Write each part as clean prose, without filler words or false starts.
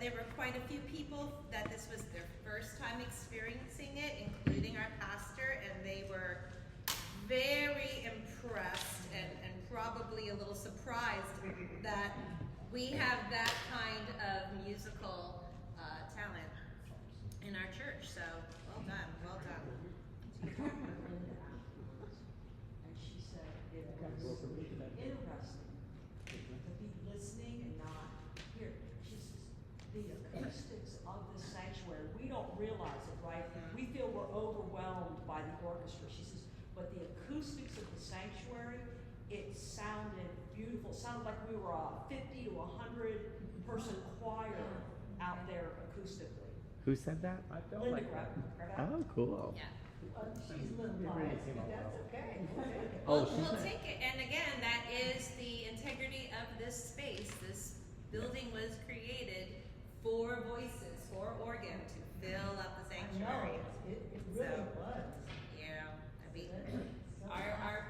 there were quite a few people that this was their first time experiencing it, including our pastor, and they were very impressed and probably a little surprised that we have that kind of musical talent in our church. So well done, well done. And she said it was interesting to be listening and not hear. She says the acoustics of the sanctuary, we don't realize it, right? We feel we're overwhelmed by the orchestra. She says, but the acoustics of the sanctuary, it sounded beautiful. It sounded like we were a 50 to 100 person choir out there acoustically. Who said that? I felt Linda like that. grabbed. Oh, cool. Yeah. She's a little biased, but that's okay. Oh, We'll take it. And again, that is the integrity of this space. This building was created for voices, for organ, to fill up the sanctuary. It really was. Yeah, I mean, our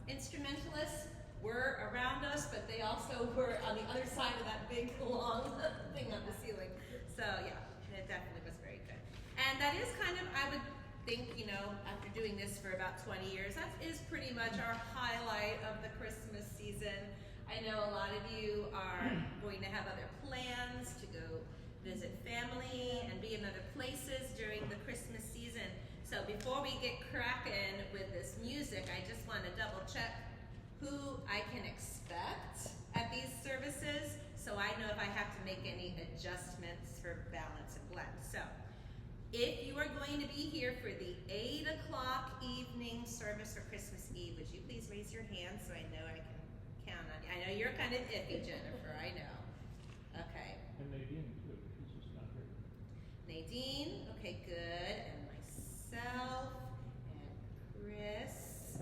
instrumentalists were around us, but they also were on the other side of that big long thing on the ceiling. So yeah, it definitely was very good. And that is kind of, I would think, you know, after doing this for about 20 years, that is pretty much our highlight of the Christmas season. I know a lot of you are going to have other plans to go visit family and be in other places during the Christmas season. So before we get cracking with this music, I just want to double check who I can expect at these services, so I know if I have to make any adjustments for balance and blend. So if you are going to be here for the 8 o'clock evening service for Christmas Eve, would you please raise your hand so I know I can count on you? I know you're kind of iffy, Jennifer, I know. Okay. And Nadine too, she's just not here. Nadine, okay, good, and myself, and Chris,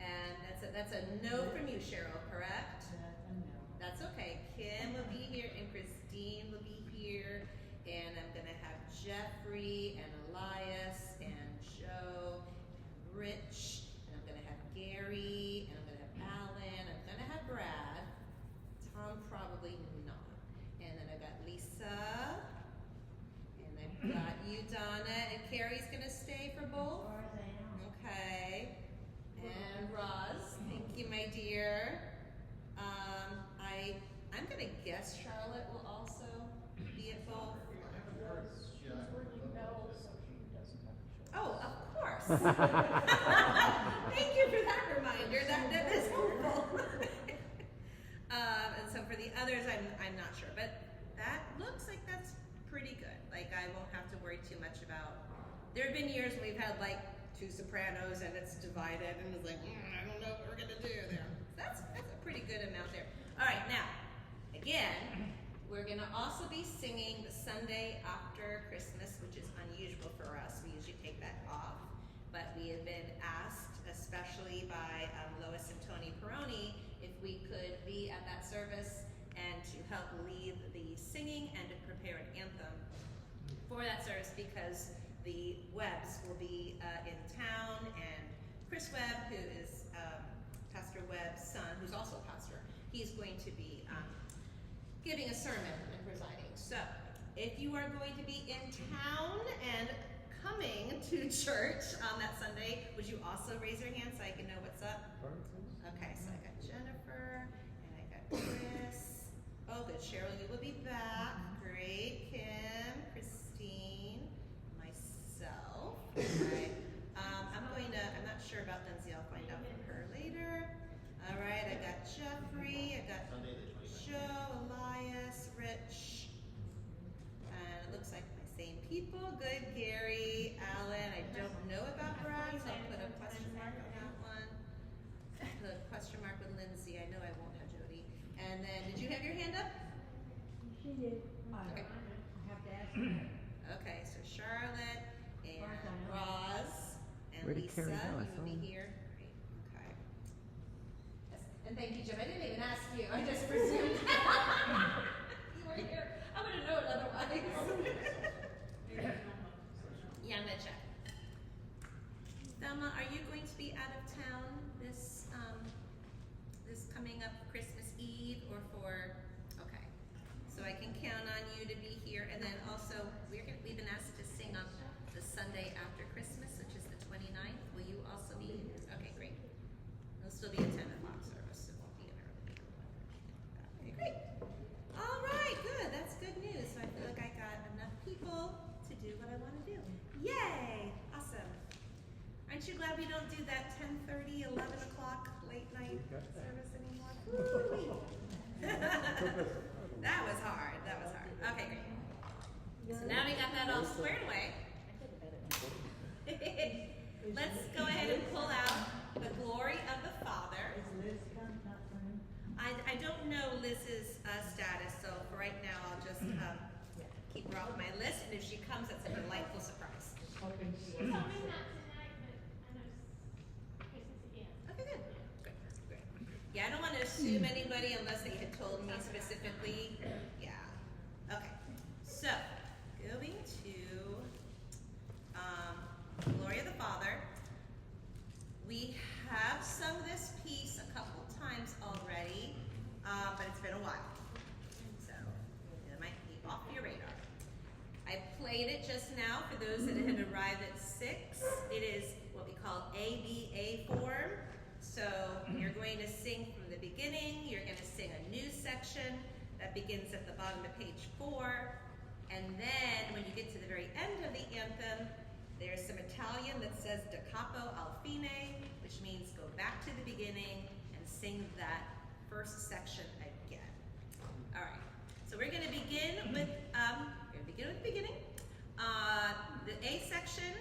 and that's a no from you, Cheryl, correct? That's okay. Kim will be here, and Christine will be here, and I'm gonna have Jeffrey, and Elias, and Joe, and Rich, and I'm gonna have Gary, and I'm gonna have Alan, I'm gonna have Brad, Tom probably not, and then I've got Lisa, and I've got you, Donna, and Carrie's gonna stay for both? Okay. And Roz, thank you, my dear. I'm gonna guess Charlotte will also be at both. Oh, of course. Thank you for that reminder. That is helpful. And so for the others, I'm not sure, but that looks like that's pretty good. Like I won't have to worry too much about. There have been years where we've had like 2 sopranos and it's divided, and it's like I don't know what we're gonna do there. That's a pretty good amount there. All right, now again, we're gonna also be singing the Sunday after Christmas, which is unusual for us. We usually take that off, but we have been asked, especially by Lois and Tony Peroni, if we could be at that service and to help lead the singing and to prepare an anthem for that service, because the Webbs will be in town, and Chris Webb, who is Pastor Webb's son, who's also a pastor, he's going to be giving a sermon and presiding. So if you are going to be in town and coming to church on that Sunday, would you also raise your hand so I can know what's up? Okay, so I got Jennifer, and I got Chris. Oh, good. Cheryl, you will be back. Great. Kim, Christine, myself. All right. I'm not sure about Lindsay. I'll find out from her later. All right, I got Jeffrey, I got Joe, Elias, Rich, and it looks like my same people. Good, Gary, Alan. I don't know about Brad, so I'll put a question mark on that one. Put a question mark with Lindsay. I know I won't have Jody. And then, did you have your hand up? She did. Okay. I have to ask her. Okay, so Charlotte and Roz and Where did Lisa, Carrie go? I you saw will be her. here. Great. Okay. Yes. And thank you, Jim. I didn't even ask you. I just presumed you were here. I would have known otherwise. Yeah, I'm gonna check. Thelma, are you going to be out of town this coming up Christmas Eve or for? Okay. So so I can count on you to be here. And then also, we've been asked to sing on the Sunday after Christmas, which is the 29th. Will you also be here? Okay, great. It'll still be a 10 o'clock service. It won't be an early one. Okay, great. All right, good. That's good news. So I feel like I got enough people to do what I want to do. Yay! Awesome. Aren't you glad we don't do that 10:30, 11 o'clock late night service anymore? Woo-wee. That was hard. That was hard. Okay, great. So now we got that all squared away. Let's go ahead and pull out the glory of the Father. Is Liz not coming? I don't know Liz's status, so for right now I'll just keep her off my list, and if she comes, that's a delightful surprise. Hoping She she told me not tonight, but I know Christmas again. Okay, good. Good. Great. Yeah, I don't want to assume anybody unless they had told me specifically. Yeah. Okay. So, going to Glory of the Father. We have sung this piece a couple times already, but it's been a while. So, it might be off your radar. I played it just now for those that had arrived at 6. It is what we call ABA form. So you're going to sing from the beginning, you're going to sing a new section that begins at the bottom of page 4, and then when you get to the very end of the anthem, there's some Italian that says da capo al fine, which means go back to the beginning and sing that first section again. All right, so we're going to begin with the beginning. The A section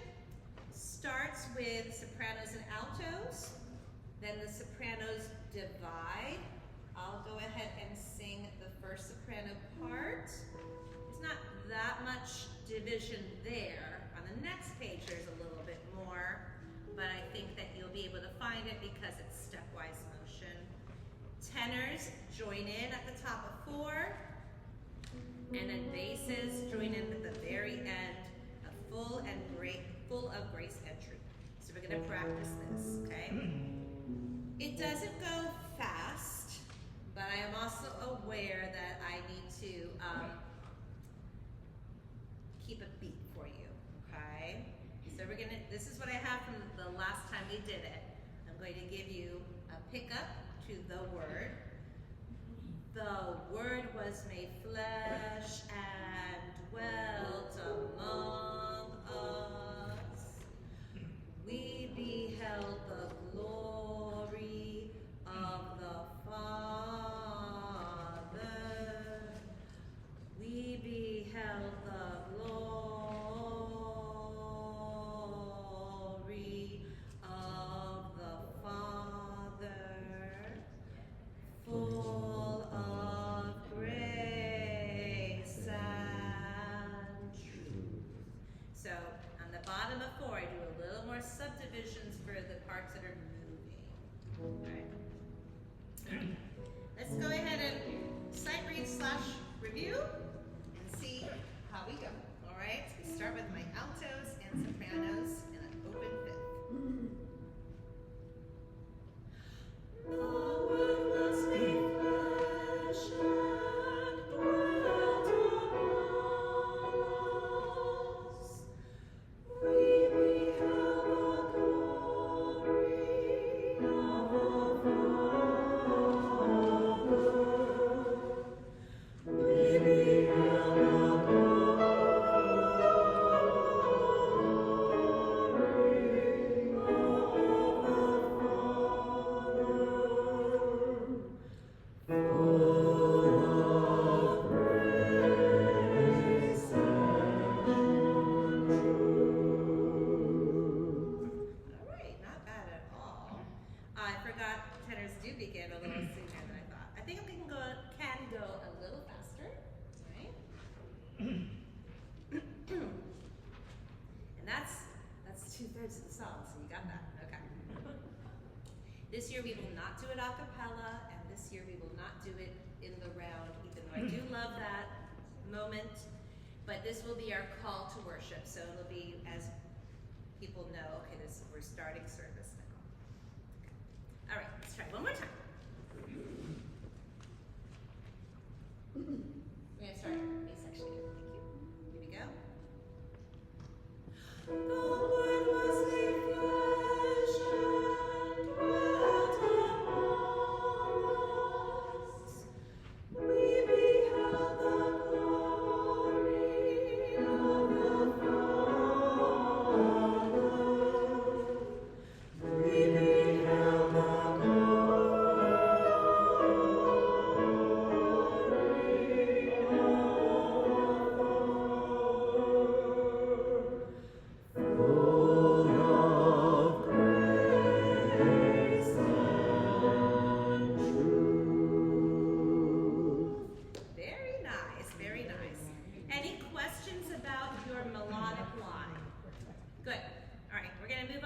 starts with sopranos and altos. Then the sopranos divide. I'll go ahead and sing the first soprano part. It's not that much division there. On the next page, there's a little bit more, but I think that you'll be able to find it because it's stepwise motion. Tenors join in at the top of 4. And then basses join in at the very end, full of grace and truth. So we're going to practice this, okay? It doesn't go fast, but I am also aware that I need to keep a beat for you, okay? So this is what I have from the last time we did it. I'm going to give you a pickup to the word. The Word was made flesh and dwelt among us. We beheld the glory of the Father. We beheld the glory of the Father. Full of grace and truth. So on the bottom of 4, I do a little more subdivisions for the parts that are moving. All right. Let's go ahead and sight read / review and see how we go. All right. So we start with my altos and sopranos in an open fifth. The Word was made flesh and dwelt among us. We beheld the glory of the Father. We beheld the This year we will not do it a cappella, and this year we will not do it in the round, even though I do love that moment. But this will be our call to worship, so it'll be as people know, okay, we're starting service now. Okay. All right, let's try one more time. We're gonna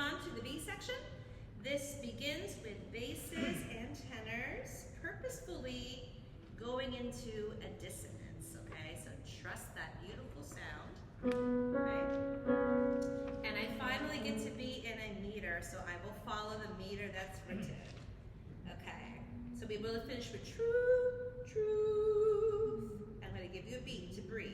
on to the B section. This begins with basses and tenors purposefully going into a dissonance, okay? So trust that beautiful sound, okay? And I finally get to be in a meter, so I will follow the meter that's written. Okay, so we will finish with truth, truth. I'm going to give you a beat to breathe.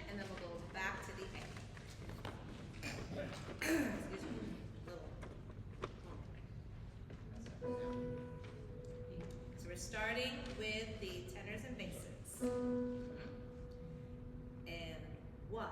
And then we'll go back to the A. Excuse me. So we're starting with the tenors and basses. And 1.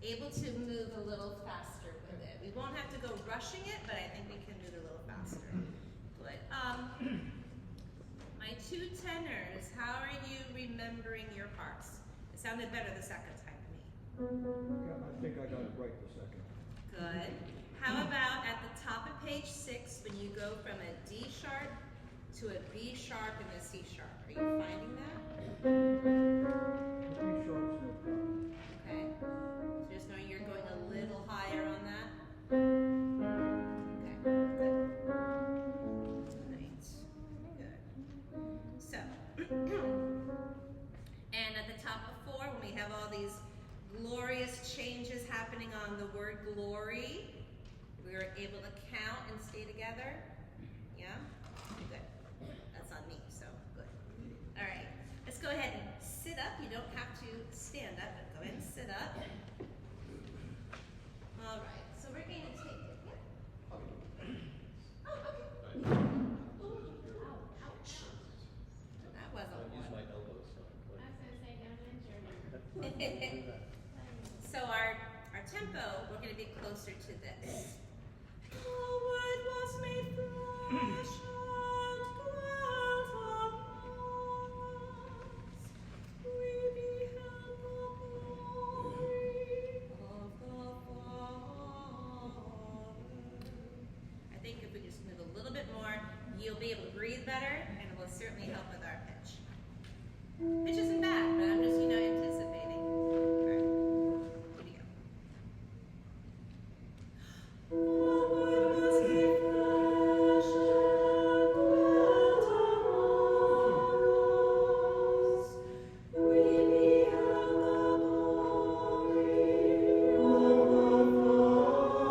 Able to move a little faster with it. We won't have to go rushing it, but I think we can move a little faster. Good. My 2 tenors, how are you remembering your parts? It sounded better the second time to me. Yeah, I think I got it right the second time. Good. How about at the top of page 6 when you go from a D sharp to a B sharp and a C sharp? Are you finding that? B sharp's no problem. Okay. Just knowing you're going a little higher on that. Okay, good. Right. Good. So, and at the top of 4, when we have all these glorious changes happening on the word glory. We were able to count and stay together. Yeah? Good. That's on me, so good. All right. Let's go ahead and sit up. You don't have to stand up, but go ahead and sit up. All right. So we're going to take it. Yeah? Oh, okay. Ouch. That wasn't I'll use one. my elbows. I was gonna say, don't injure. So our tempo, we're going to be closer to this. The Word was made flesh and dwelt among us. We beheld the glory of the Father. I think if we just move a little bit more, you'll be able to breathe better, and it will certainly help with our pitch. Pitch isn't bad, but I'm just, anticipating. All right, here we go. The Word was made flesh and dwelt among us. We beheld the glory of the Father.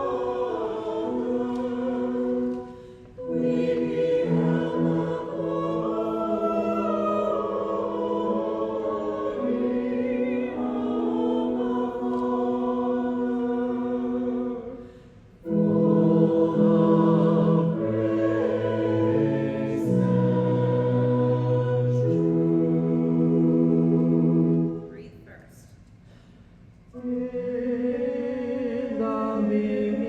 We beheld the breathe first. In the beginning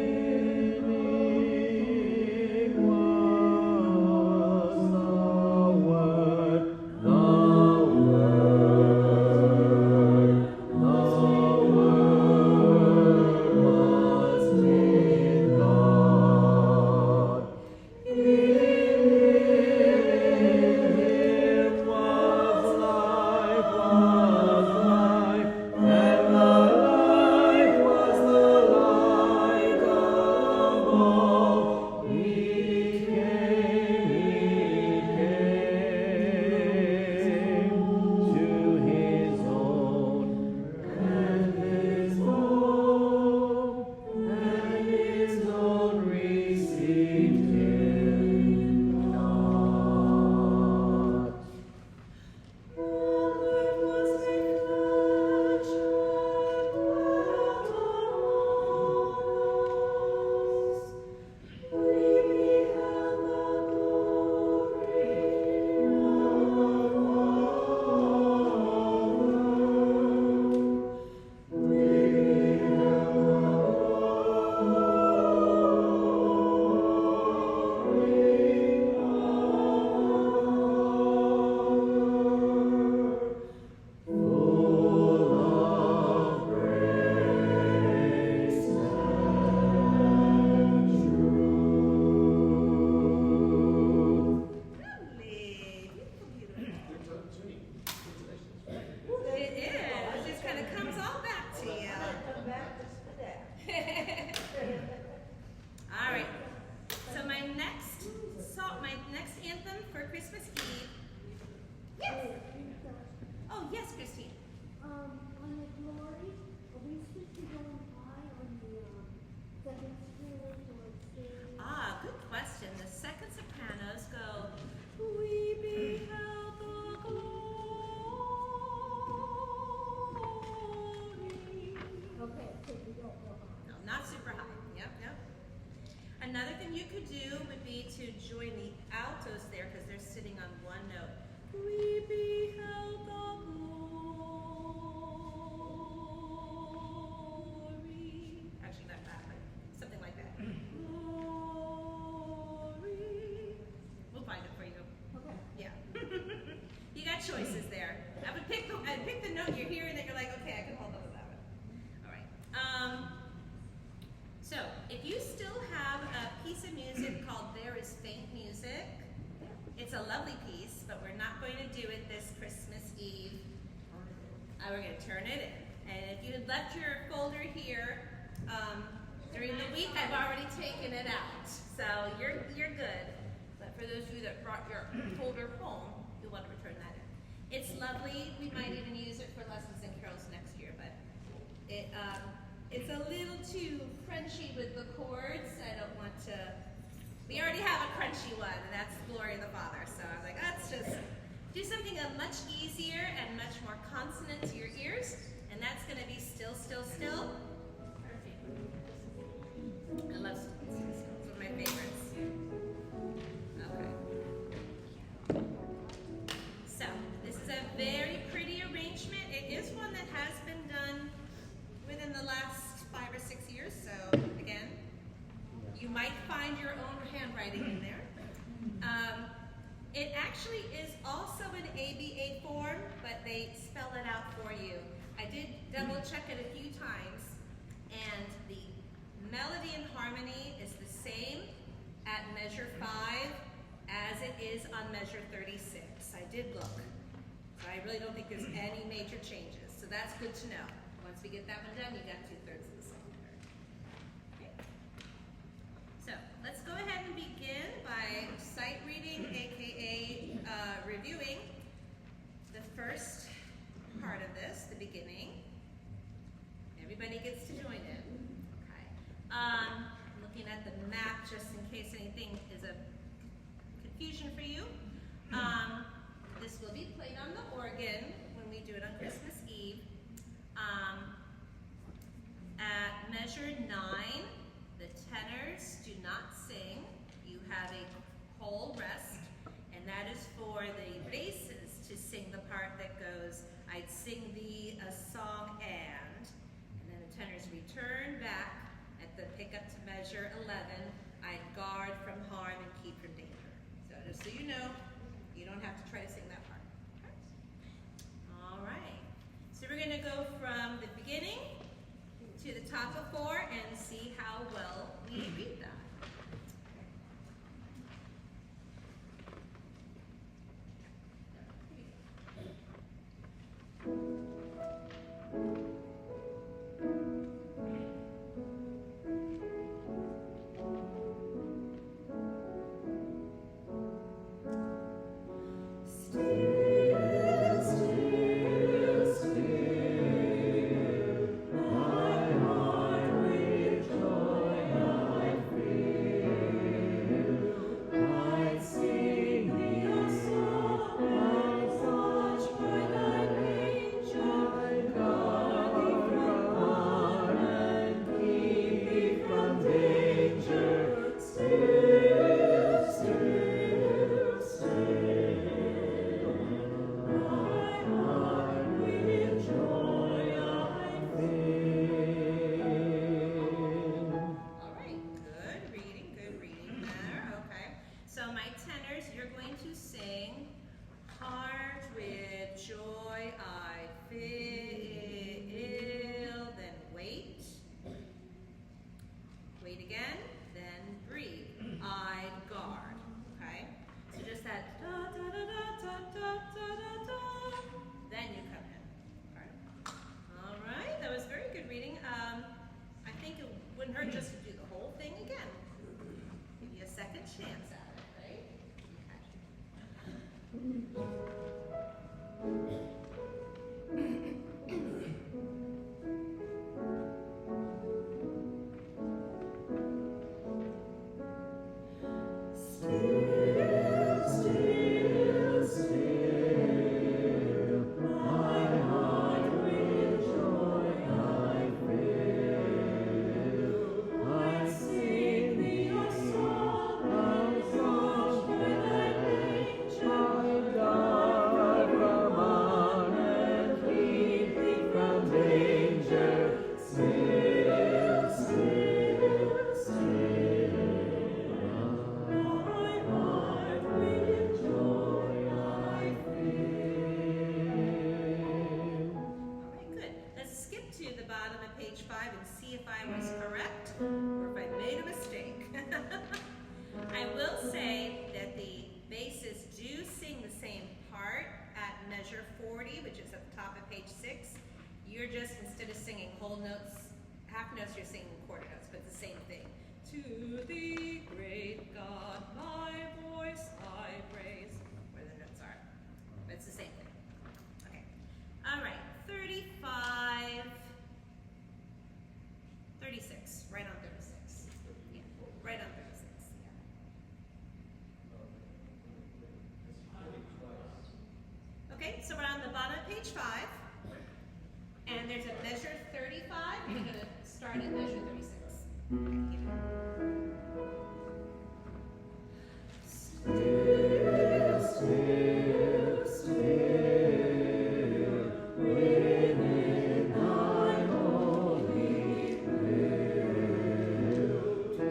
was the Word, the Word was with God. In him was life, and the life was the light of all. He came to his own, and his own received him not. The Word was made flesh and dwelt among us. We beheld the glory of the Father. We Lovely. Beautiful, beautiful. It is. It just kind of comes all back to you. Come back just for that. All right. So my next anthem for Christmas Eve. Yes. Oh yes, Christine. On the glory, are we supposed to go high on the second scores or stage? Ah, good question. The second sopranos go, we beheld the glory. Okay, so we don't go high. No, not super high. Yep. Another thing you could do would be to join the altos there because they're sitting on one note. We beheld the glory. Actually, not that, but something like that. Glory. We'll find it for you. Okay. Yeah. You got choices there. I would pick the note you're hearing that you're like, okay, I can hold on to that one. All right. So if you still have a piece of music called There Is Faint Music, it's a lovely piece, but we're not going to do it this Christmas Eve. We're going to turn it in. And if you had left your folder here during the week, I've already taken it out. So you're good. But for those of you that brought your folder home, you'll want to return that in. It's lovely. We might even use it for lessons and carols next year, but it's a little too crunchy with the chords. I don't want to, we already have a crunchy one, and that's Glory of the Father. So I was like, let's just do something much easier and much more consonant to your ears. And that's going to be Still, Still, Still. I love Still, Still, Still. It's one of my favorites. Okay. So, this is a very pretty arrangement. It is one that has been done within the last 5 or 6 years. So, again, you might find your own handwriting in there. It actually is also an ABA form, but they spell it out for you. I did double check it a few times, and the melody and harmony is the same at measure 5 as it is on measure 36. I did look. So I really don't think there's any major changes. So that's good to know. Once we get that one done, you got 2/3 of the song. Okay. So let's go ahead and begin by sight reading, aka reviewing the first part of this, the beginning. Everybody gets to join in. Okay. Looking at the map just in case anything is a confusion for you. This will be played on the organ when we do it on Christmas Eve. At measure 9, the tenors do not sing. You have a whole rest, and that is for the basses to sing the part that goes, I'd sing thee a song and then the tenors return back at the pickup to measure 11, I'd guard from harm and keep from danger. So just so you know, you don't have to try to sing that part. Okay? All right. So we're going to go from the beginning to the top of 4 and see how well we read that. You're just, instead of singing whole notes, half notes, you're singing quarter notes, but it's the same thing. To the great God, my voice I raise, where the notes are. But it's the same thing. Okay. All right, 35. page 5, and there's a measure 35. You're going to start at measure 36. Still, still, still, within thy holy will, to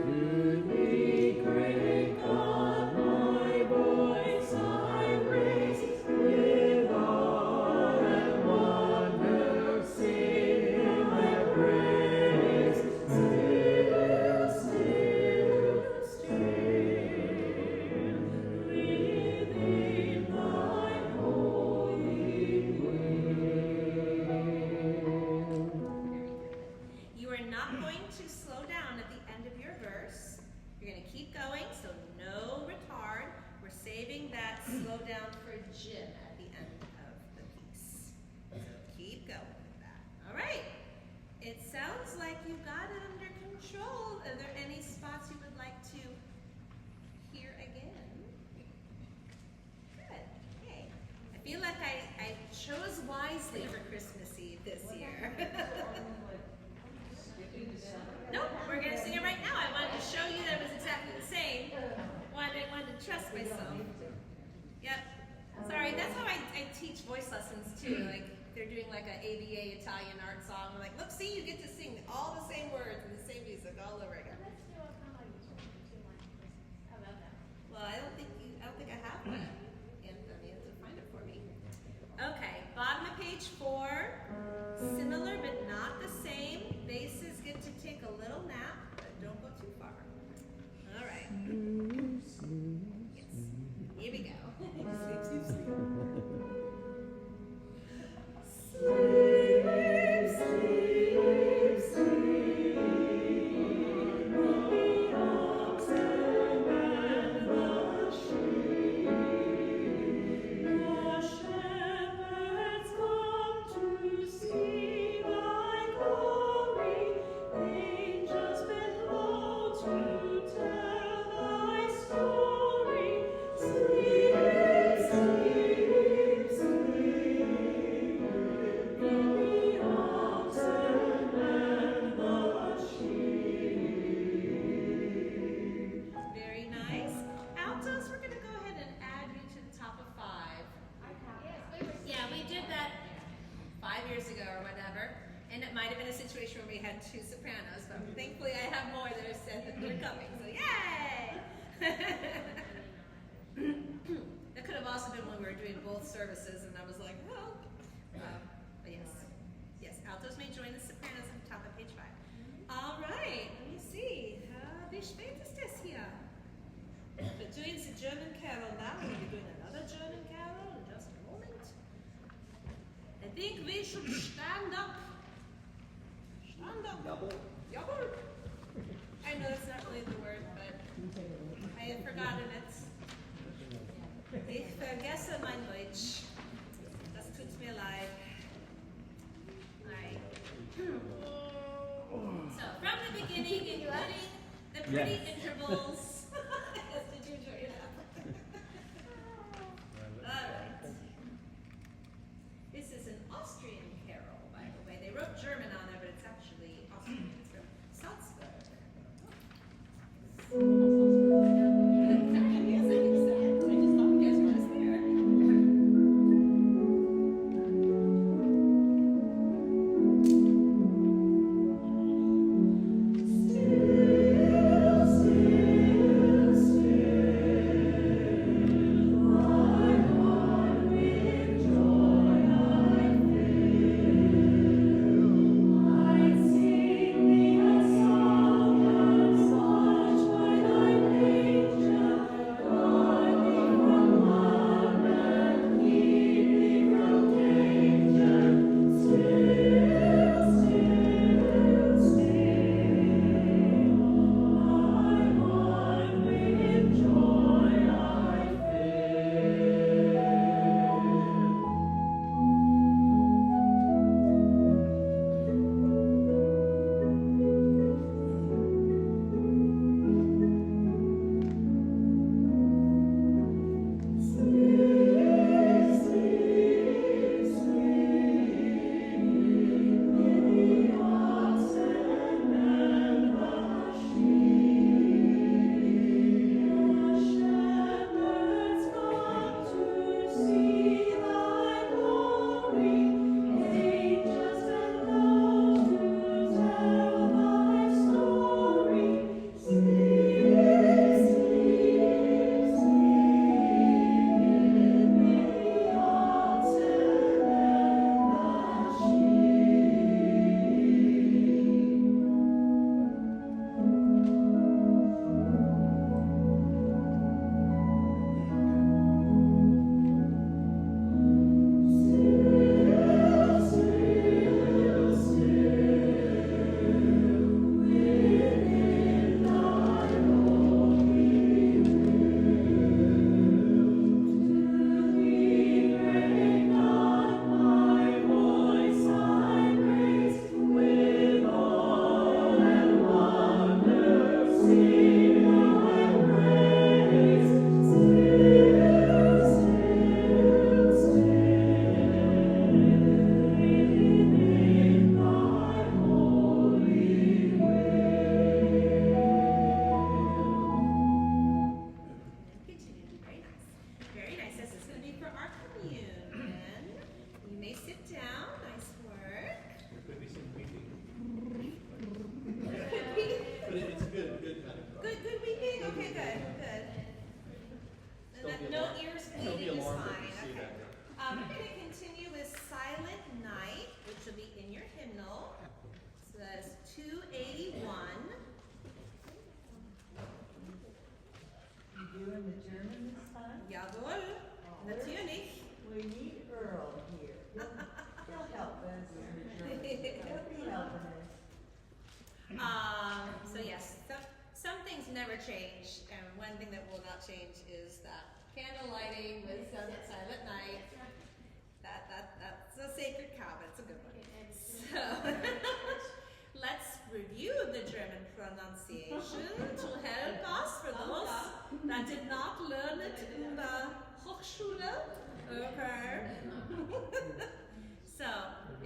thee, great God, my voice I raise, with awe and wonder sing thy praise. Still, still, still, within thy holy will. You are not going to slow down at the end of your verse. You're going to keep going, so no retard. We're saving that slow down for Jim at the end of the piece. So keep going with that. All right. It sounds like you got it under control. Are there any spots you would like to hear again? Good. Hey. I feel like I chose wisely for Christmas Eve this year. Nope, we're going to sing it right now. I wanted to show you that it was exactly the same. I wanted to trust myself. Yep. Sorry, that's how I teach voice lessons too. Like they're doing like an ABA Italian art song. I'm like, look, see, you get to sing all the same words and the same music all over again. Let's do a comedy tour for 2 months Christmas. How about that? Well, I don't think I have one. Anthony, you have to find it for me. Okay, bottom of page 4. Similar but not the same. Basses get to take a little nap, but don't go too far. All right. Yes. Here we go. Sleep, sleep, sleep. Sleep, sleep, sleep. The oxen and the sheep. The shepherds come to see thy glory. Angels bend low to tell thy story. Sleep, sleep, sleep. In the oxen and the sheep. Very nice. Altos, we're going to go ahead and add you to the top of 5. Yeah, we did that 5 years ago or whatever, and it might have been a situation where we had 2 sopranos, but thankfully I have more that have said that they're coming, so yay! That could have also been when we were doing both services, and I was like, well, but yes, altos may join the sopranos at the top of page 5. All right, let me see. Wie spät ist es hier? We're doing the German carol now. We'll be doing another German carol in just a moment. I think we should stand up. Stand up. Jawohl. I know that's not really the word, but I had forgotten it. Ich vergesse mein Deutsch. Das tut mir leid. Alright. So, from the beginning, including the pretty intervals. Yes, did you enjoy that? Alright. This is an Austrian carol, by the way. They wrote German on it, but it's actually Austrian. It's from Salzburg. Yes, I think so. I just thought you guys were there. Still, still. ears He'll be bleeding is alarmed if fine. you see Okay. that. We're going to continue with Silent Night, which will be in your hymnal. So that's 281. You doing the German this time? Jawohl, natürlich. We need Earl here. He'll help us in the German. He'll be helping us. So yes, some things never change, and one thing that will not change is that candle lighting with Silent Night. That's a sacred cow, but it's a good one. So let's review the German pronunciation to help us for those that did not learn it in the Hochschule. Okay. So,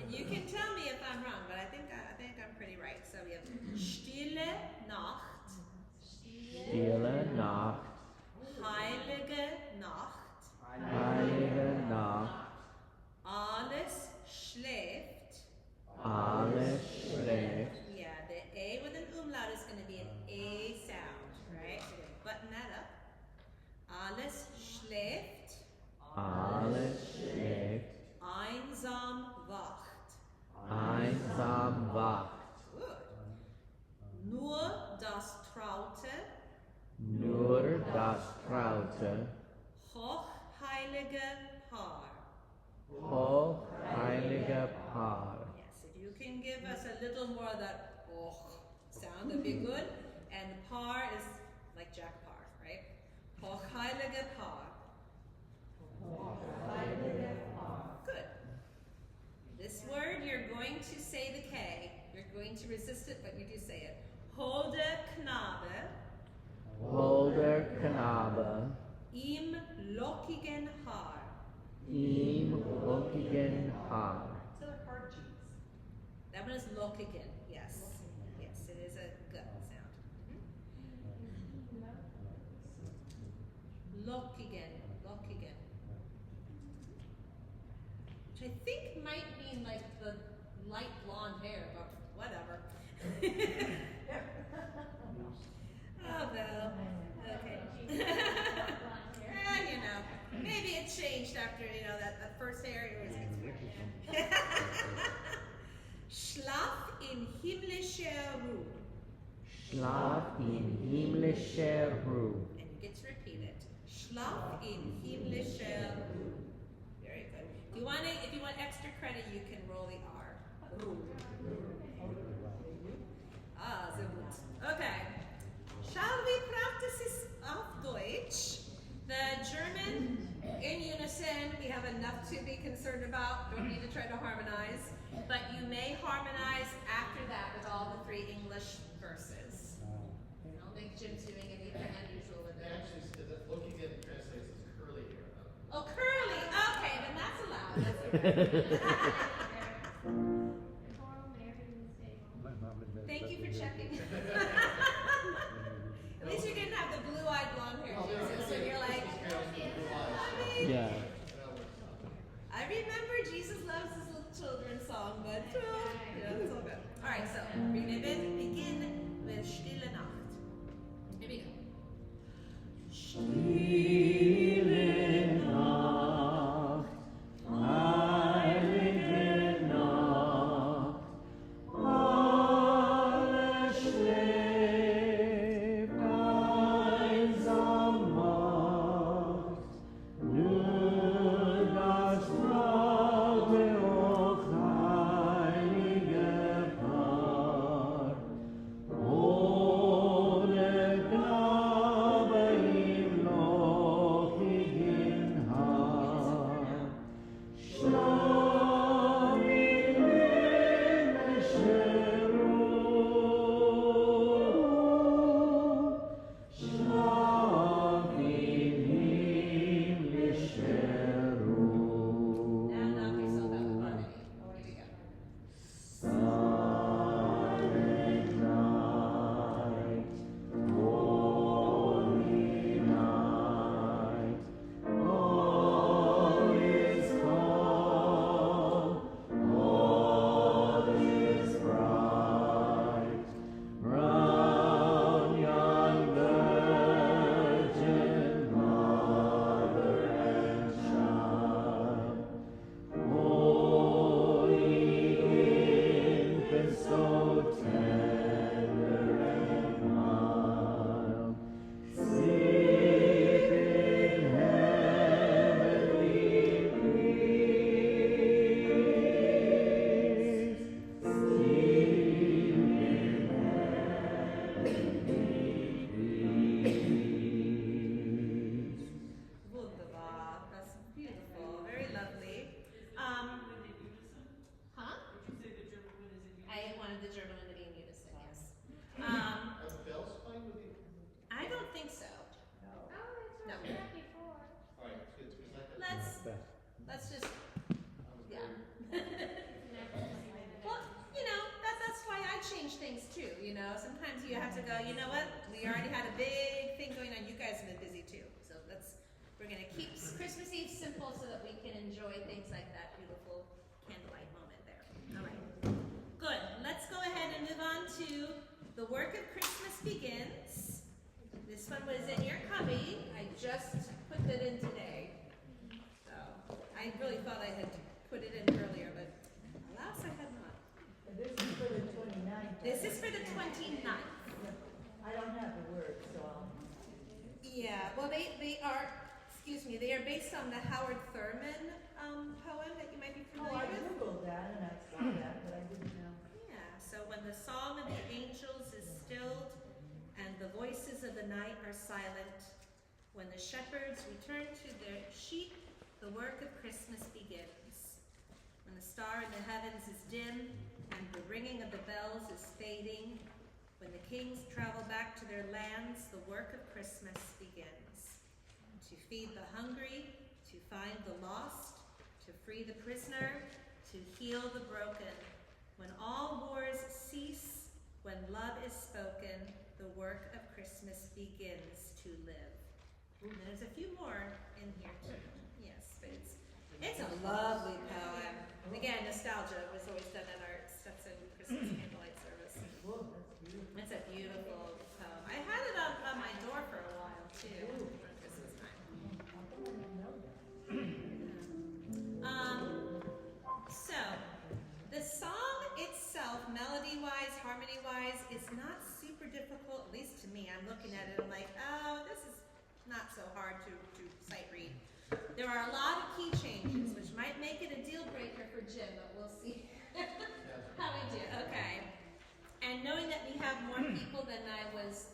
and you can tell me if I'm wrong, but I think I'm pretty right. So we have Stille Nacht, Stille Nacht, Heilige Nacht, Heilige Nacht, alles schläft. alles schläft. Yeah, the A with an umlaut is going to be an A sound, right? So we're going to button that up. Alles schläft, Alles schläft, einsam wacht. einsam wacht. Good. Nur das traute, Nur das traute, hochheilige Paar. hochheilige Paar. Yes, if you can give us a little more of that oh sound, that'd be good. And the Paar is like Jack Paar, right? Hochheilige Paar. Good. This word, you're going to say the K. You're going to resist it, but you do say it. Holde Knabe, Holder Knabe, im lockigen Haar. im lockigen Haar. So they're hard G's. That one is lockigen, yes. Yes, it is a gut sound. Lockigen, lockigen. Which I think might mean like the light blonde hair, but whatever. Oh, well, okay. You know, maybe it changed after, that first hair. It was weird. Schlaf in himmlischer Ruhe. Schlaf in himmlischer Ruhe. And you get to repeat it. Schlaf in himmlischer Ruhe. Very good. If you want extra credit, you can roll the R. Ruhe. Ah, sehr gut. Okay. Shall we practice this auf Deutsch? The German in unison, we have enough to be concerned about. Don't need to try to harmonize. But you may harmonize after that with all the 3 English verses. I don't think Jim's doing anything unusual with it. Actually, looking at it translates as curly hair. Oh, curly. Okay, then that's allowed. That's okay. Thank you for checking. At least you didn't have the blue-eyed blonde hair, Jesus. So you're like, Yeah. I remember Jesus loves his little children song, but it's all good. All right, so we're gonna begin with Stille Nacht. Here we go. Stille Nacht, heilige know what? We already had a big thing going on. You guys have been busy too. So we're going to keep Christmas Eve simple so that we can enjoy things like that beautiful candlelight moment there. All right. Good. Let's go ahead and move on to The Work of Christmas Begins. This one was in your copy. I just put it in today. So I really thought I had put it in earlier, but alas, I had not. This is for the 29th. This is for the 29th. I don't have the words, so I'll. Yeah, well, they are, they are based on the Howard Thurman poem that you might be Oh, familiar I with. Googled that and I saw that, but I didn't know. Yeah, so when the song of the angels is stilled and the voices of the night are silent, when the shepherds return to their sheep, the work of Christmas begins. When the star in the heavens is dim and the ringing of the bells is fading, when the kings travel back to their lands, the work of Christmas begins. To feed the hungry, to find the lost, to free the prisoner, to heal the broken. When all wars cease, when love is spoken, the work of Christmas begins to live. And there's a few more in here too. Yes, but it's a lovely poem. Again, nostalgia was always done at our Stetson Christmas candlelight service. Whoa, that's beautiful. It's a beautiful poem. I had it on my door for a while too, for Christmas time. How come I didn't know that? So the song itself, melody-wise, harmony-wise, is not super difficult, at least to me. I'm looking at it, I'm like, oh, this is not so hard to sight read. There are a lot of key changes, which might make it a deal breaker for Jim, but we'll see how we do. Okay. And knowing that we have more people than I was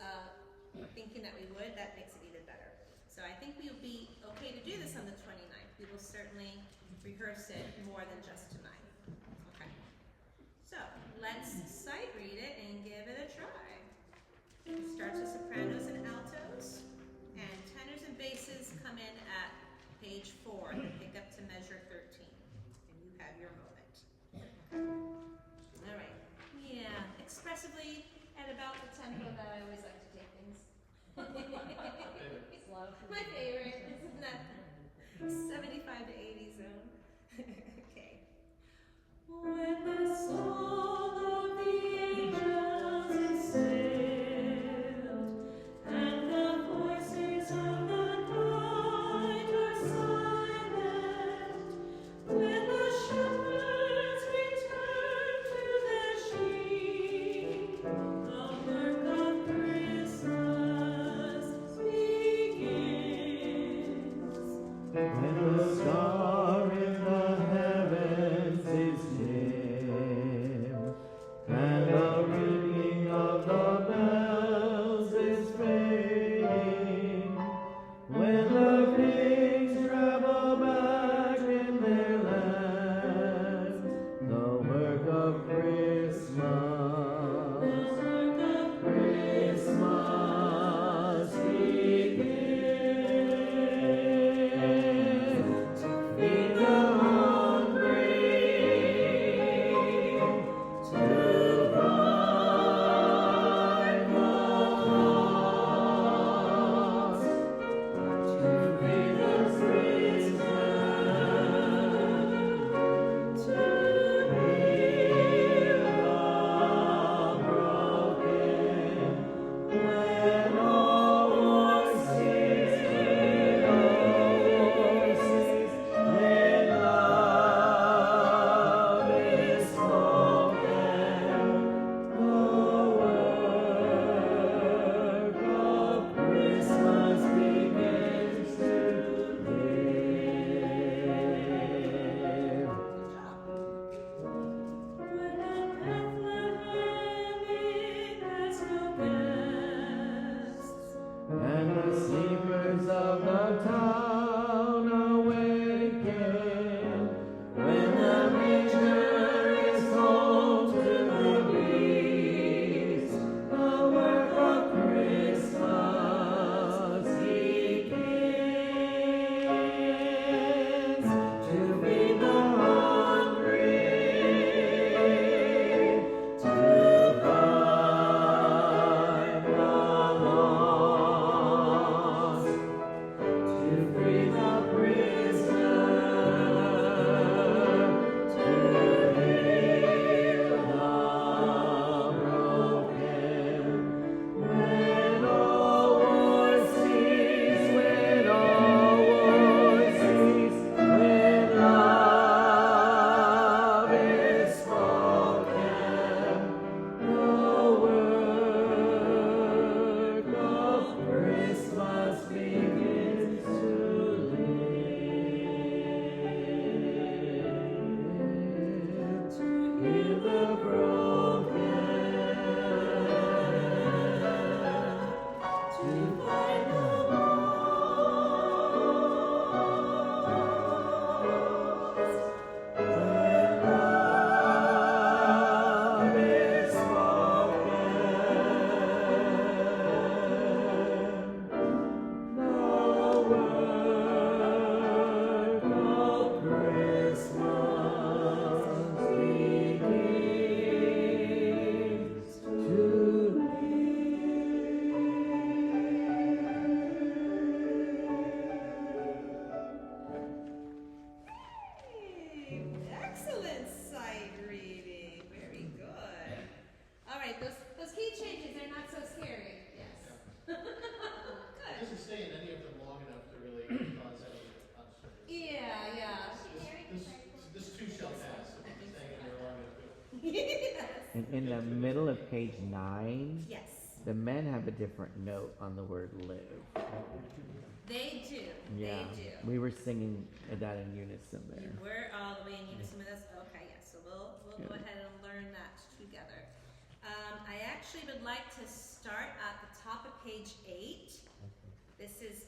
thinking that we would, that makes it even better. So I think we'll be okay to do this on the 29th. We will certainly rehearse it more than just tonight. Okay. So let's sight read it and give it a try. It starts with sopranos and altos, and tenors and basses come in at page 4 and pick up to measure 13. And you have your moment. All right. Yeah, expressively at about the tempo that I always like to take things. My favorite. It's in that 75 to 80 zone. Okay. When the song of the angels is stilled, and the voices of the night are silent, when the shepherds return to their sheep, the work of Christmas begins. When the star in the heavens is dim, in the middle of page 9, Yes, the men have a different note on the word live. they do. Yeah, They do. we were singing that in unison there. We're all the way in unison with us. Okay, yes. So we'll go Yeah. ahead and learn that together. I actually would like to start at the top of page 8. This is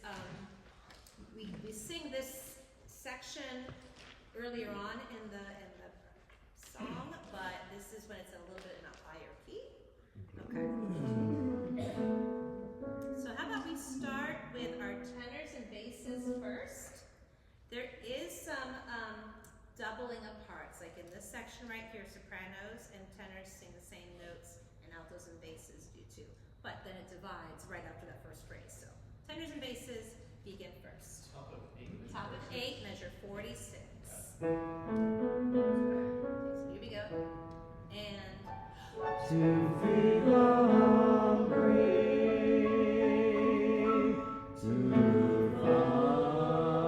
we sing this section earlier on in the song, but this is when it's a little bit in a higher key. Okay. So how about we start with our tenors and basses first? There is some doubling of parts, like in this section right here, sopranos and tenors sing the same notes, and altos and basses do too. But then it divides right after that first phrase. So tenors and basses begin first. Top of 8, measure 46. Okay, so here we go. And To feed the hungry, to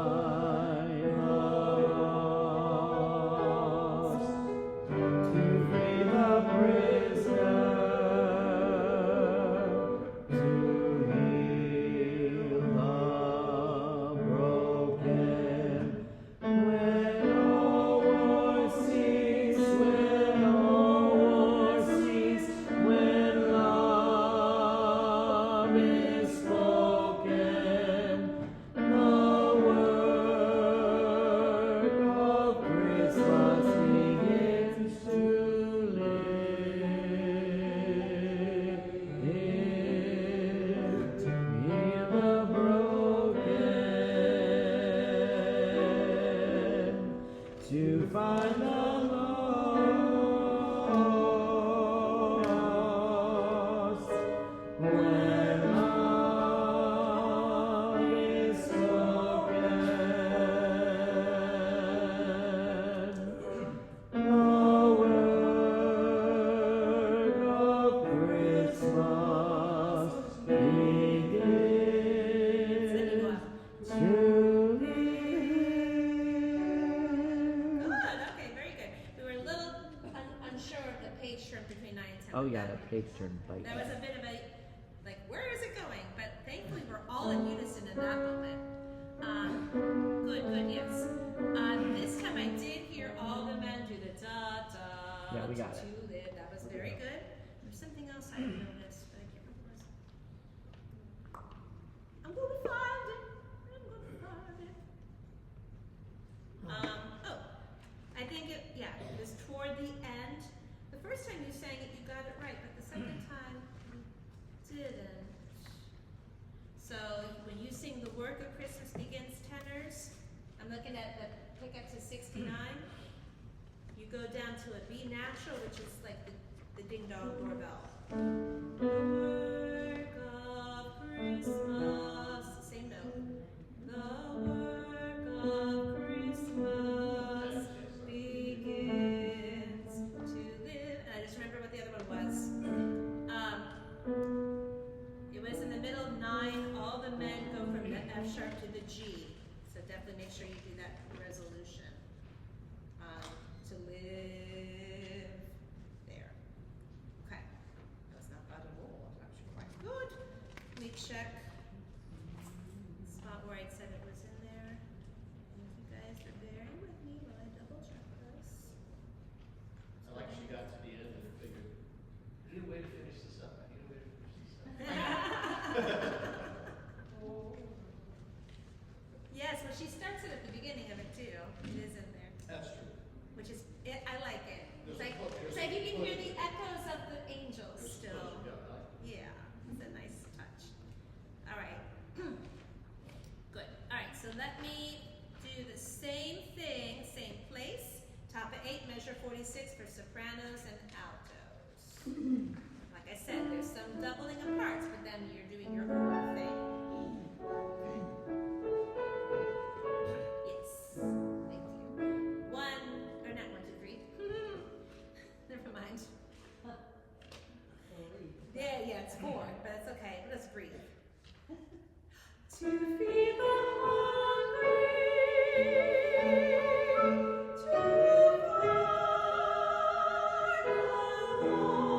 find the lost, to free the prisoner, to heal the broken. When all war cease, when all war cease, when love is spoken, the work of Christmas begins to live. Heal the broken, to find the lost. When love is spoken, the work of Christmas begins then you go up. to live. Good, okay, very good. We were a little unsure of the page turn between 9 and 10. Oh but yeah, that- the page turned like That was a bit of a, like, where is it going? But thankfully, we're all in unison in that moment. Good, yes. This time I did hear all the men do the da-da. Yeah, we got it. To live. That was very good. There's something else I noticed, but I can't remember what it was. I'm gonna find it. Oh, I think it was toward the end. The first time you sang it, you got it right, but the second time, you didn't. So when you sing the work of Christmas begins tenors, I'm looking at the pickup to 69. You go down to a B natural, which is like the ding dong doorbell. The work of Christmas, same note. The work of Christmas begins to live. And I just remember what the other one was. It was in the middle of 9. All the men go from the F sharp to the G. So definitely make sure you do that resolution. To live there. Okay. That was not bad at all. Actually quite good. Let me check the spot where I said it was in there. And if you guys are bearing with me while I double check this. I like she got to the end and figured, I need a way to finish this up. I need a way to finish this up. Yes, well, she starts it at the beginning of it too. It is in there, That's true. which is it. I like it. It's There's like a hook, it's there's like a you can hear hook. the echoes of the angels There's still. close, yeah, I like it. Yeah, it's a nice touch. All right. Good. All right. So let me do the same thing, same place. Top of 8, measure 46 for sopranos and altos. Like I said, there's some doubling of parts, but then you're doing your own thing. Yes. Thank you. 1, or not 1, 2, 3. Never mind. Yeah, it's 4, but it's okay. Let's breathe. To feed the hungry, to find the lost.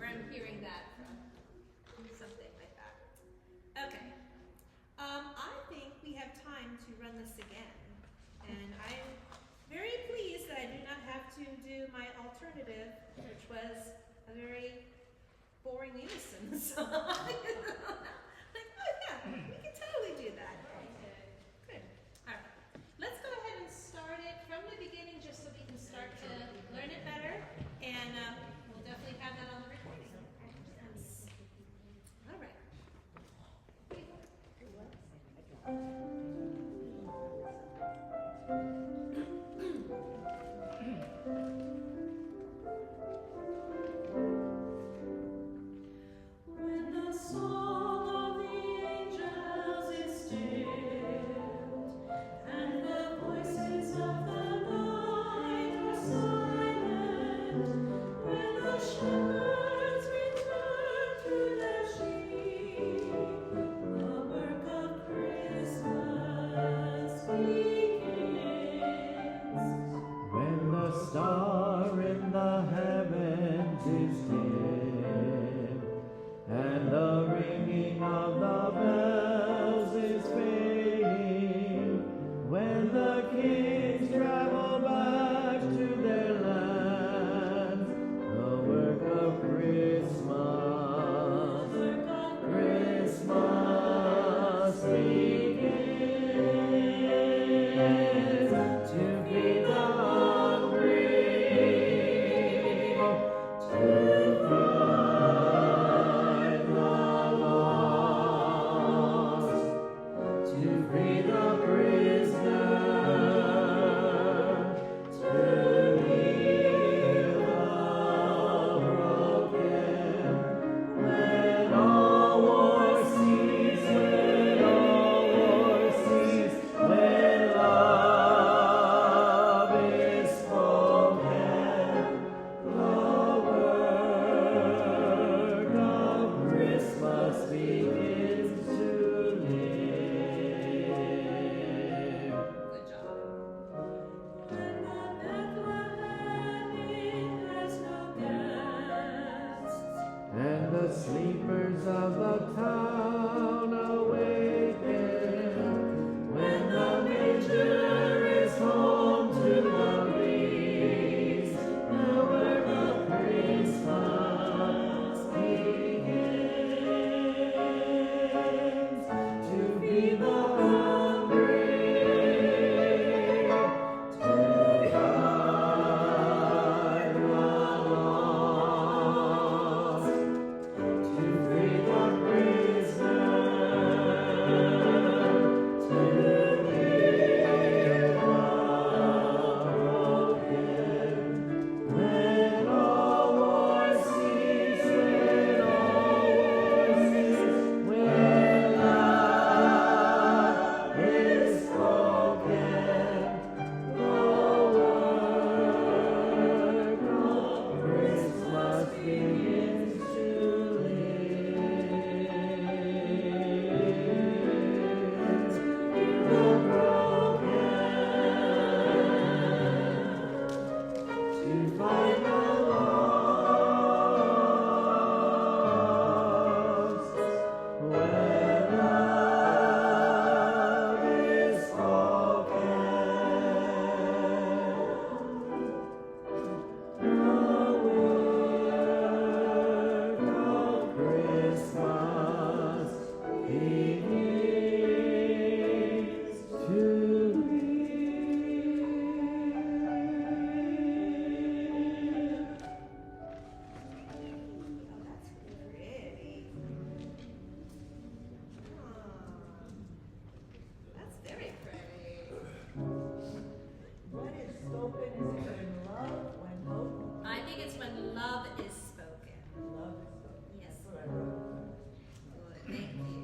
I'm hearing that from something like that. Okay. I think we have time to run this again. And I'm very pleased that I do not have to do my alternative, which was a very boring unison song. Like, oh yeah, we can totally do that. Good. All right. Let's go ahead and start it from the beginning just so we can start to learn it better. And we'll definitely have that on the recording. All right. When the song of the angels is stilled, and the voices of the night are silent, when the shepherds return to their sheep, the work of Christmas begins. When the star in the heavens is dim, and the ringing of the bells is fading, when the kings travel back to their land, the work of Christmas begins. To feed the hungry, to find the lost, to free the prisoner, to heal the broken. When all war cease, when all war cease, when love is spoken, the work of Christmas begins to live. Good job. When the Bethlehem Inn has no guests, And the sleepers of the town awaken, when the manger is home to the beast, the work of Christmas begins. To feed the hungry, to find the lost, to free the prisoner, to heal the broken. When all war cease, when all war cease, when love is spoken, the work of Christmas begins to live. The broken, to find the lost, when love is spoken, the work of Christmas begins to live. Oh, that's pretty. That's very pretty. What is spoken? Is it when love, when hope? I think it's when love is spoken. Love is spoken. Yes. That's what I wrote. Good, thank you.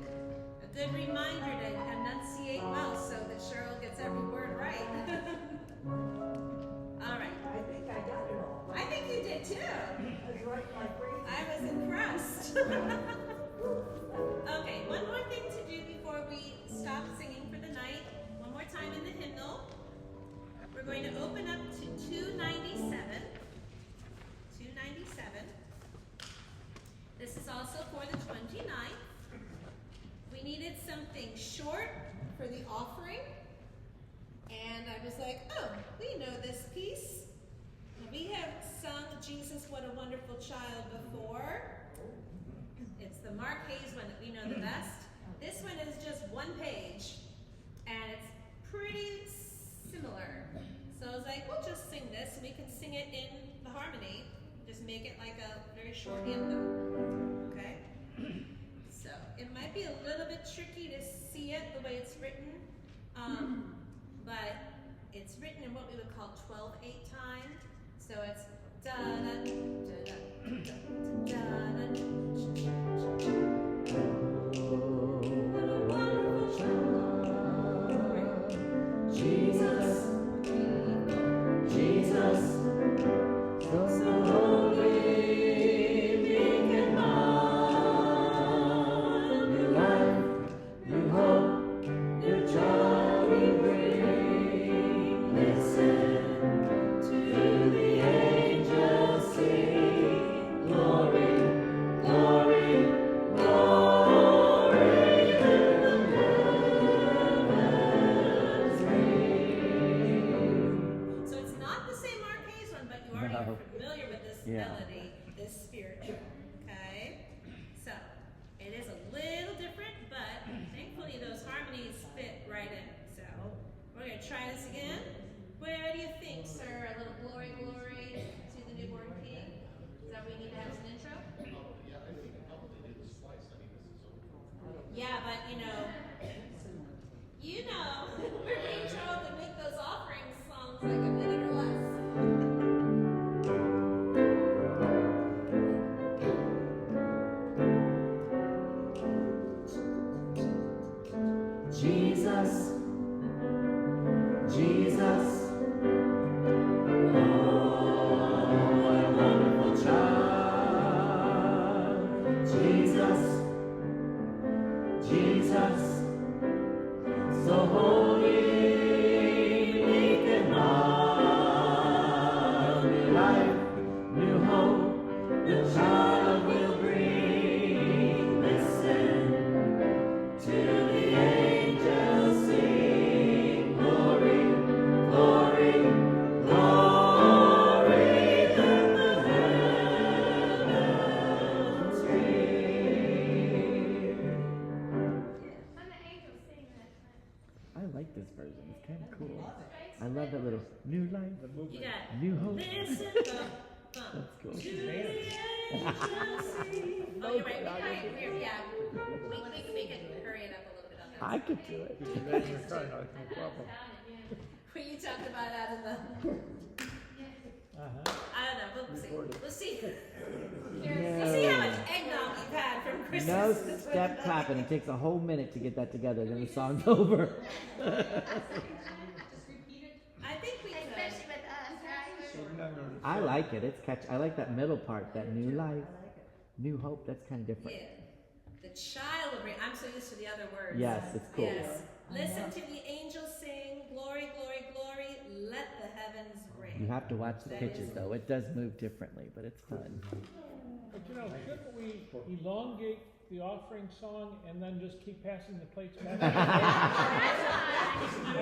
A good reminder to enunciate well so that Cheryl gets every word right. All right. I think I got it all. I think you did too. I was right, my brain. I was impressed. Okay, one more thing to do before we stop singing for the night. One more time in the hymnal. We're going to open up to 297. 297. child before. It's the Mark Hayes one that we know the best. This one is just one page, and it's pretty similar. So I was like, we'll just sing this, and we can sing it in the harmony. Just make it like a very short anthem. Okay? So it might be a little bit tricky to see it the way it's written, but it's written in what we would call 12/8 time. So it's da da da da da da. Jesus, Jesus, so holy, meek and mild, new life, new hope, new joy we bring. Listen to the angels sing, glory, glory, glory, in the heavens ring. So it's not the same Mark Hayes one, but you already are familiar with this melody, this spiritual. Okay? So it is a little different, but thankfully those harmonies fit right in. So we're going to try this again. Where do you think, sir? A little glory, glory to the newborn king? Is that what we need to have as an intro? Yeah, I think probably did this twice. I mean, this is over. Yeah, but we're being told to make those offering songs like a minute or less. Jesus, Jesus, oh, what a wonderful child. Jesus, Jesus, so holy, meek and mild. New life, new hope, the child will bring. Listen to the angels sing, glory, glory, glory, in the heavens ring. When the angels sing that, I like this version. It's kind of cool. I love that little new life, You got new hope. listen, That's cool. to the angels sing. Oh, you're right. We can hurry it up a little bit on that. I could do it. no problem. When you talked about out of the, I don't know. We'll see. We'll see. We'll see how much eggnog you've had from Christmas. No step clapping. It takes a whole minute to get that together. Then the song's over. I think we could. Especially with us, right? I like it. It's catchy. I like that middle part. That new life, new hope. That's kind of different. Yeah. The child will bring. I'm so used to the other words. Yes, it's cool. Yes. Listen to the angels sing, glory, glory, glory. Let the heavens ring. You have to watch the That pitches is- though. It does move differently, but it's fun. But shouldn't we elongate the offering song and then just keep passing the plates back? I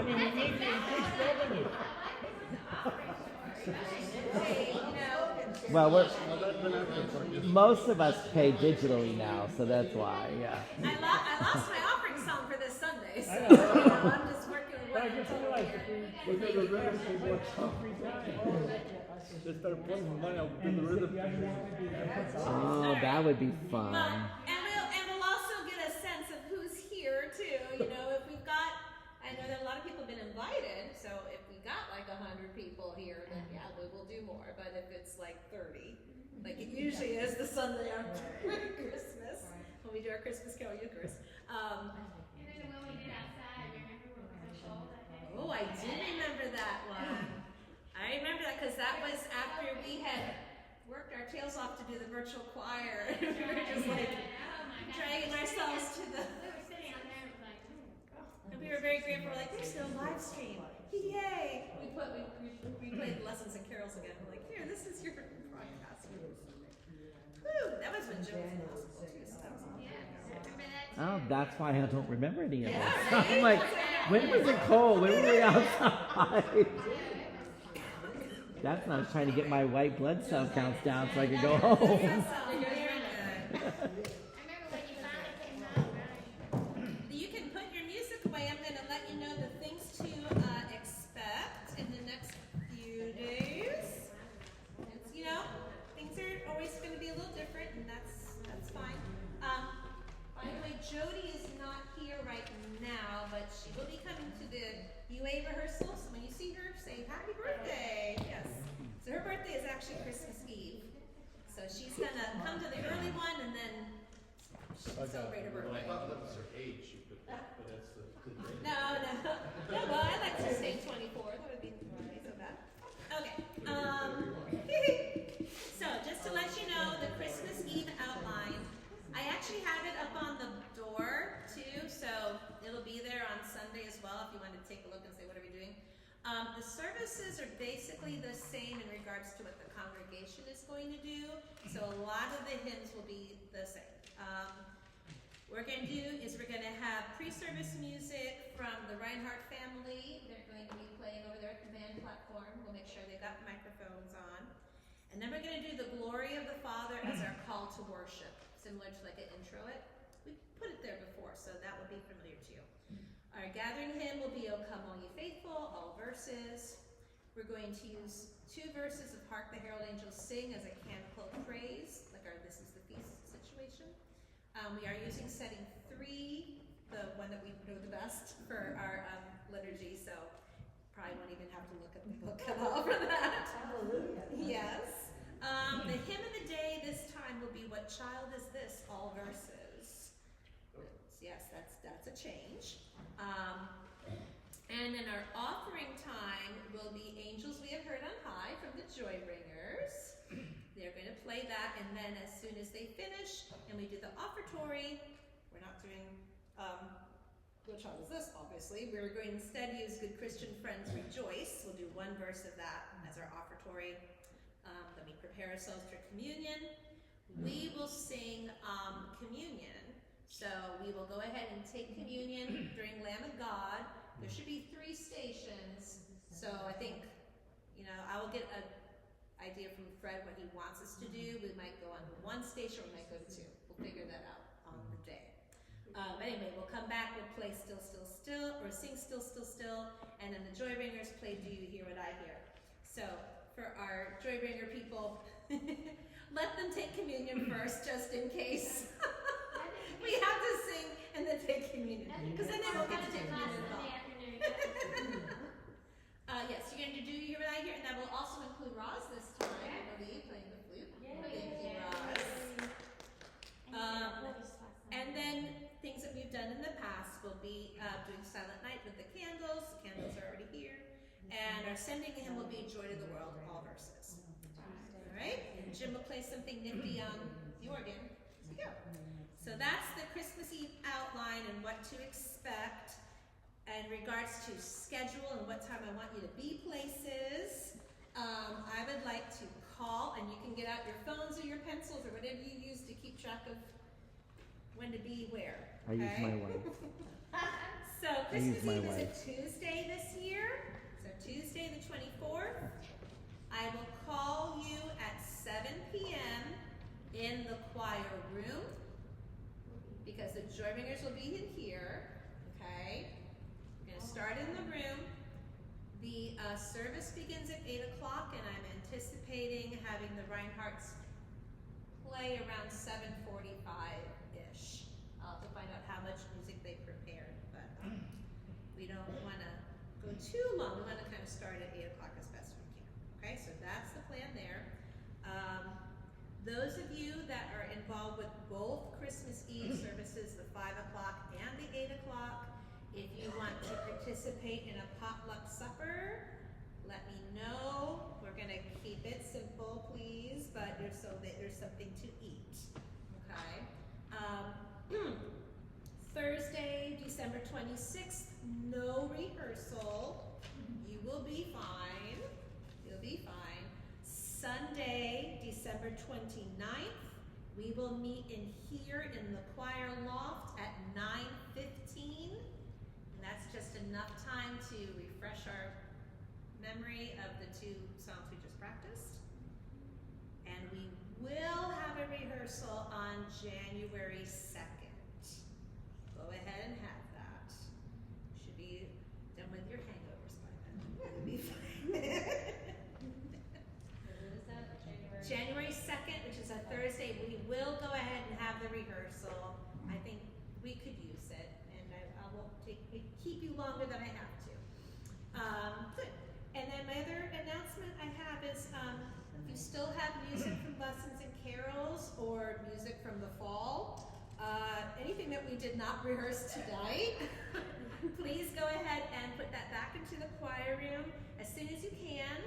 mean, we need to increase revenue. Hey, Well, most of us pay digitally now, so that's why. Yeah. I lost my offering song for this Sunday, so I know. I'm just working with But I what I'm just told realized here. if we pass the plates 2-3 times. They started playing the money, I'll do And the rhythm. Oh, that would be fun. And we'll also get a sense of who's here too. If we've got, I know that a lot of people have been invited, so if we got like 100 people here, then yeah, we will do more. But if it's like 30, like it usually is the Sunday after Christmas, when we do our Christmas Carol Eucharist. And then the one we did outside, remember when it was so cold that day? Oh, I do remember that one. I remember that because that was after we had worked our tails off to do the virtual choir. We were just like Oh my God. dragging ourselves to the. We were sitting out there and it was like, And we were very grateful. We're like, there's no live stream. Yay! We played lessons and carols again. We're like, here, this is your broadcast. Woo! That was when Joe was in hospital too. So that was awesome. yeah, remember that too? Oh, that's why I don't remember any of Yeah, this. right? I'm like, when was it cold? When were we outside? That's when I was trying to get my white blood cell counts down so I could go home. Very good. I remember when you finally came home, right? You can put your music away. I'm going to let you know the things to expect in the next few days. It's, you know, things are always going to be a little different, and that's fine. By the way, Jody is not here right now, but she will be coming to the UA rehearsal. So when you see her, say happy birthday. Yes. So her birthday is actually Christmas Eve. So she's going to come to the early one, and then she'll celebrate her Well, I birthday. thought that was her age, you put that, but that's the day. No, well, I like to say 24. That would be so bad. Okay. So just to let you know, the Christmas Eve outline, I actually have it up on the door too, so it'll be there on Sunday as well if you want to take a look and say, what are we doing? The services are basically the same in regards to what the congregation is going to do, so a lot of the hymns will be the same. What we're going to do is we're going to have pre-service music from the Reinhardt family. They're going to be playing over there at the band platform. We'll make sure they got microphones on. And then we're going to do the Glory of the Father as our call to worship, similar to like an intro it. We put it there before, so that will be familiar to you. Our gathering hymn will be O Come All Ye Faithful, all verses. We're going to use 2 verses of Hark the Herald Angels Sing as a canticle of praise, like our This Is the Feast situation. We are using setting 3, the one that we know the best, for our liturgy, so probably won't even have to look at the book at all for that. Hallelujah. Yes. The hymn of the day this time will be What Child Is This? All verses. Yes, that's a change. And then our offering time will be Angels We Have Heard on High from the Joy Ringers. They're going to play that, and then as soon as they finish and we do the offertory, we're not doing What Child Is This, obviously. We're going to instead use Good Christian Friends Rejoice. We'll do 1 verse of that as our offertory. Then we prepare ourselves for communion. We will sing communion. So we will go ahead and take communion during Lamb of God. There should be 3 stations. So I think, you know, I will get an idea from Fred what he wants us to do. We might go on to 1 station, or we might go to 2. We'll figure that out on the day. Anyway, we'll come back, we'll play Still, Still, Still, or sing Still, Still, Still, and then the Joy Ringers play Do You Hear What I Hear? So, for our Joy Ringer people, let them take communion first, just in case. We have to sing and then take communion, because then they won't get to take communion at all. Yes, you're going to do You Hear What I Hear, and that will also include Roz this time, I believe, playing the flute. Thank you, Roz. And then things that we've done in the past will be doing Silent Night with the candles. The candles are already here. And our sending hymn will be Joy to the World, all verses. All right? And Jim will play something nifty on the organ. Here we go. So that's the Christmas Eve outline and what to expect in regards to schedule and what time I want you to be places. I would like to call, and you can get out your phones or your pencils or whatever you use to keep track of when to be where. I use my wife. So Christmas Eve is a Tuesday this year. So Tuesday the 24th. I will call you at 7 p.m. in the choir room, because the Joy Ringers will be in here. Okay? We're going to start in the room. The service begins at 8 o'clock, and I'm anticipating having the Reinhardts play around 7:45-ish. I'll have to find out how much music they prepared, but we don't want to go too long. We want to kind of start at 8 o'clock as best we can. Okay, so that's the plan there. Those of you that are involved with both Christmas Eve services, the 5 o'clock and the 8 o'clock, if you want to participate in a potluck supper, let me know. We're going to keep it simple, please, but so that there's something to eat. Okay? Thursday, December 26th, no rehearsal. You will be fine. You'll be fine. Sunday, December 29th, we will meet in here in the Choir Loft at 9:15. And that's just enough time to refresh our memory of the 2 songs we just January 2nd. Go ahead and have that. Should be done with your hangovers by then. It'll be fine. January 2nd, which is a Thursday, we will go ahead and have the rehearsal. I think we could use it, and I won't keep you longer than I have to. Good. And then my other announcement I have is if you still have music from Lessons and Carols or music from the fall, anything that we did not rehearse tonight, please go ahead and put that back into the choir room as soon as you can.